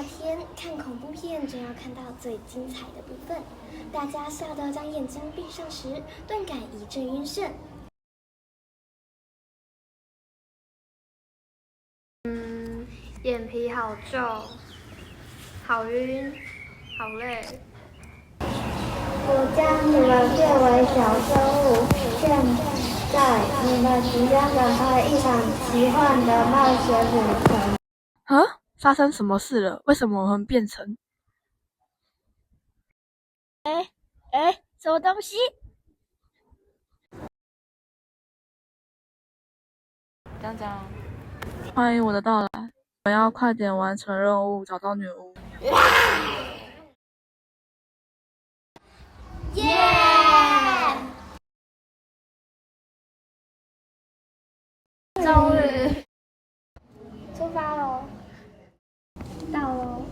那天看恐怖片，正要看到最精彩的部分，大家吓得将眼睛闭上时，顿感一阵晕眩。眼皮好皱，好晕，好累。我将你们变为小生物，现在你们即将展开一场奇幻的冒险旅程。啊！发生什么事了？为什么我们变成……什么东西？讲，欢迎我的到来，我要快点完成任务，找到女巫。耶！终于出发喽！到喽！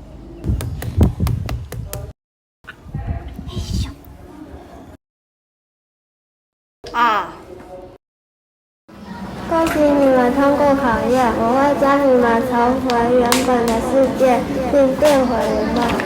恭喜你们通过考验，我会将你们重回原本的世界，并变回人类。